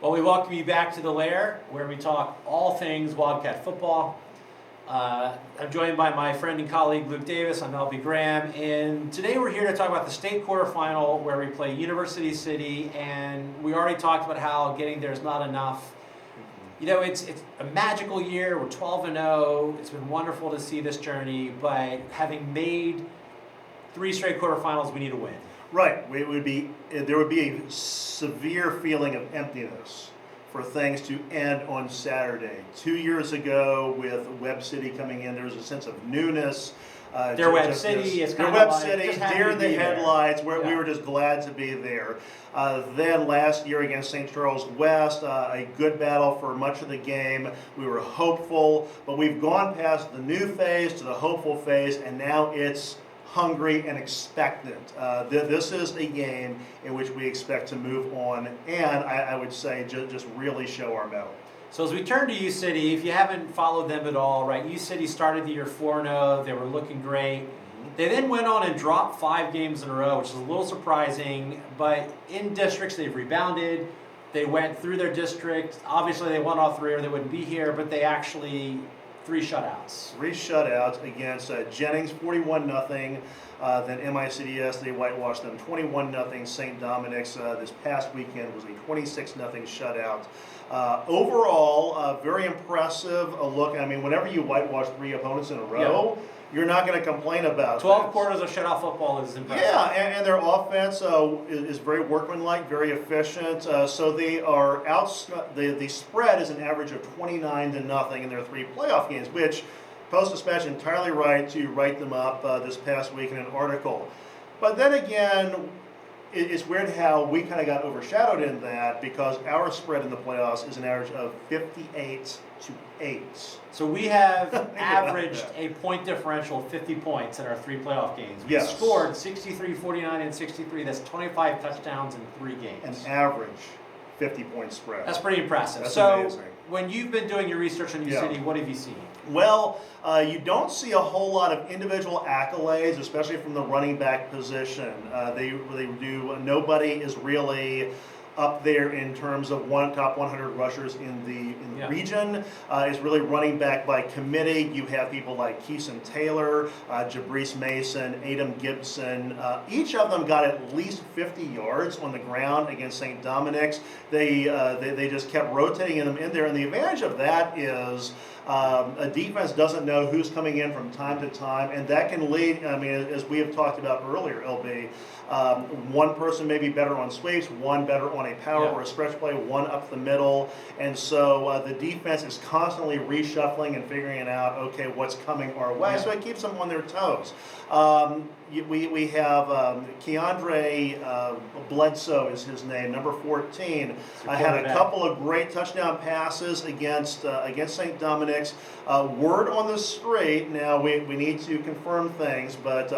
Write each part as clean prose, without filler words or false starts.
Well, we welcome you back to the Lair, where we talk all things Wildcat football. I'm joined by my friend and colleague Luke Davis. I'm LB Graham, and today we're here to talk about the state quarterfinal where we play University City. And we already talked about how getting there is not enough. You know, it's a magical year. We're 12-0. It's been wonderful to see this journey, but having made 3 straight quarterfinals, we need to win. Right. There would be a severe feeling of emptiness for things to end on Saturday. 2 years ago, with Webb City coming in, there was a sense of newness. Their Webb City is kind of Webb like City, just happy deer to in the be there. headlights. We Yeah. were just glad to be there. Then last year against St. Charles West, a good battle for much of the game. We were hopeful, but we've gone past the new phase to the hopeful phase, and now it's hungry and expectant. This is a game in which we expect to move on, and I would say just really show our mettle. So as we turn to U City, if you haven't followed them at all, right? U City started the year 4-0. They were looking great. They then went on and dropped 5 games in a row, which is a little surprising. But in districts, they've rebounded. They went through their district. Obviously, they won all 3 or they wouldn't be here, but they actually 3 shutouts. 3 shutouts against Jennings, 41-0. Then MICDS, they whitewashed them 21-0. St. Dominic's this past weekend was a 26-0 shutout. Overall, very impressive look. I mean, whenever you whitewash 3 opponents in a row, you're not going to complain about 12 this. quarters of shutout football is impressive. Yeah, and their offense is very workmanlike, very efficient. So they are the spread is an average of 29-0 in their 3 playoff games, which Post-Dispatch entirely right to write them up this past week in an article. But then again, it's weird how we kind of got overshadowed in that because our spread in the playoffs is an average of 58-8. So we have averaged a point differential of 50 points in our 3 playoff games. We Yes. scored 63, 49, and 63. That's 25 touchdowns in 3 games. An average 50-point spread. That's pretty impressive. That's so amazing. When you've been doing your research on U City, what have you seen? Well, you don't see a whole lot of individual accolades, especially from the running back position. They do. Nobody is really up there in terms of top 100 rushers in the region. Is really running back by committee. You have people like Keeson Taylor, Jabrice Mason, Adam Gibson. Each of them got at least 50 yards on the ground against St. Dominic's. They just kept rotating them in there, and the advantage of that is a defense doesn't know who's coming in from time to time, and that can lead, I mean, as we have talked about earlier, LB, one person may be better on sweeps, one better on a power or a stretch play, one up the middle, and so the defense is constantly reshuffling and figuring out, okay, what's coming our way, so it keeps them on their toes. We have Keandre Bledsoe is his name, number 14. I had a couple of great touchdown passes against St. Dominic's. Word on the street, now we need to confirm things, but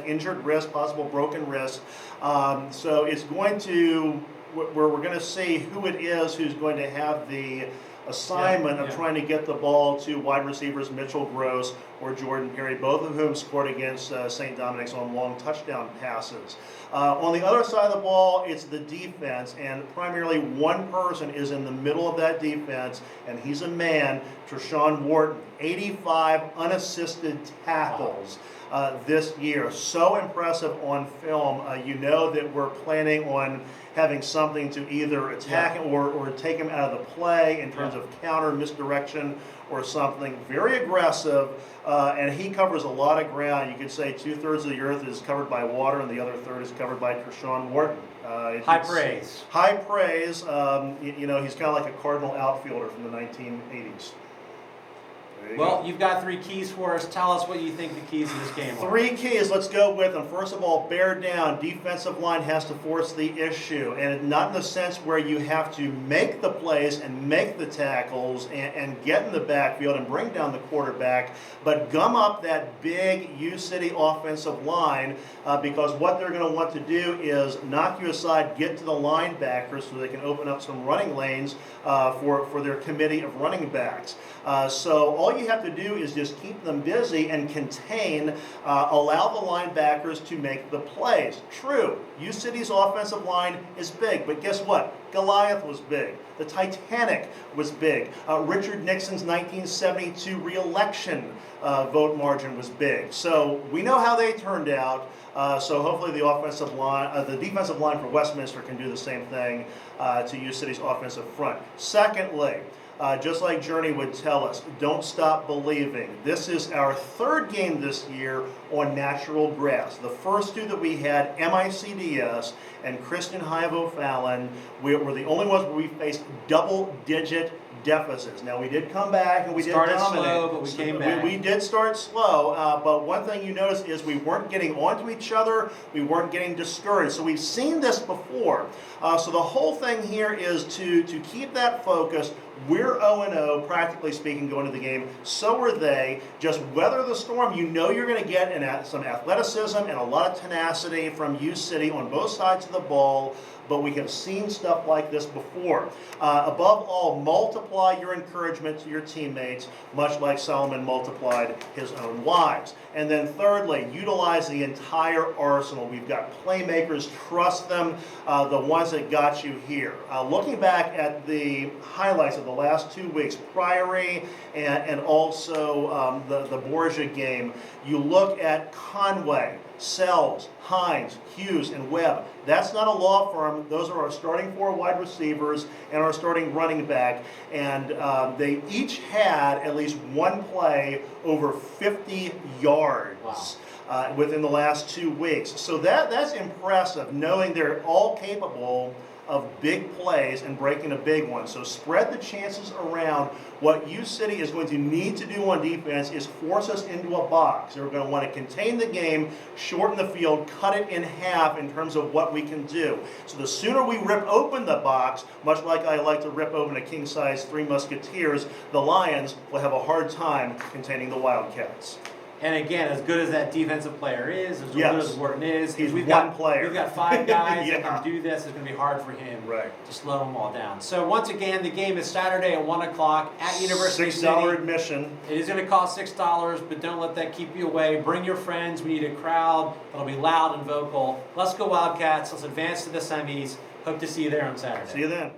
injured wrist, possible broken wrist. So it's going to, we're going to see who it is who's going to have the assignment of trying to get the ball to wide receivers Mitchell Gross or Jordan Perry, both of whom scored against St. Dominic's on long touchdown passes. On the other side of the ball, it's the defense, and primarily one person is in the middle of that defense, and he's a man, Treshawn Wharton, 85 unassisted tackles this year. So impressive on film. You know that we're planning on having something to either attack or take him out of the play in terms of counter, misdirection, or something. Very aggressive, and he covers a lot of ground. You could say 2/3 of the earth is covered by water, and the other third is covered by Treshawn Wharton. High praise. High praise. You know, he's kind of like a Cardinal outfielder from the 1980s. Well, you've got 3 keys for us. Tell us what you think the keys of this game are. 3 keys, let's go with them. First of all, bear down. Defensive line has to force the issue, and not in the sense where you have to make the plays and make the tackles and get in the backfield and bring down the quarterback, but gum up that big U-City offensive line because what they're going to want to do is knock you aside, get to the linebackers so they can open up some running lanes for their committee of running backs. So all you you have to do is just keep them busy and contain, allow the linebackers to make the plays. True, U-City's offensive line is big, but guess what? Goliath was big. The Titanic was big. Richard Nixon's 1972 re-election vote margin was big. So we know how they turned out. So hopefully the offensive line, the defensive line for Westminster can do the same thing to U-City's offensive front. Secondly, just like Journey would tell us, don't stop believing. This is our third game this year on natural grass. The first two that we had, MICDS and Christian High-Fallon, were the only ones where we faced double-digit deficits. Now we did come back and we did dominate. Started slow, but we came back. We did start slow, but one thing you notice is we weren't getting onto each other. We weren't getting discouraged. So we've seen this before. So the whole thing here is to keep that focus. We're 0-0, practically speaking, going to the game. So are they. Just weather the storm. You know you're going to get some athleticism and a lot of tenacity from U-City on both sides of the ball, but we have seen stuff like this before. Above all, multiply your encouragement to your teammates, much like Solomon multiplied his own wives. And then thirdly, utilize the entire arsenal. We've got playmakers, trust them, the ones that got you here. Looking back at the highlights of the last 2 weeks, Priory and also the Borgia game, you look at Conway, Sells, Hines, Hughes, and Webb. That's not a law firm. Those are our starting 4 wide receivers and our starting running back. And they each had at least one play over 50 yards. Wow. Within the last 2 weeks. So that's impressive, knowing they're all capable of big plays and breaking a big one. So spread the chances around. What U-City is going to need to do on defense is force us into a box. They're going to want to contain the game, shorten the field, cut it in half in terms of what we can do. So the sooner we rip open the box, much like I like to rip open a king-size Three Musketeers, the Lions will have a hard time containing the Wildcats. And again, as good as that defensive player is, as good as Wharton is, he's we've one got player. We've got 5 guys that can do this. It's going to be hard for him to slow them all down. So once again, the game is Saturday at 1 o'clock at University City. $6 admission. It is going to cost $6, but don't let that keep you away. Bring your friends. We need a crowd that'll be loud and vocal. Let's go Wildcats. Let's advance to the semis. Hope to see you there on Saturday. See you then.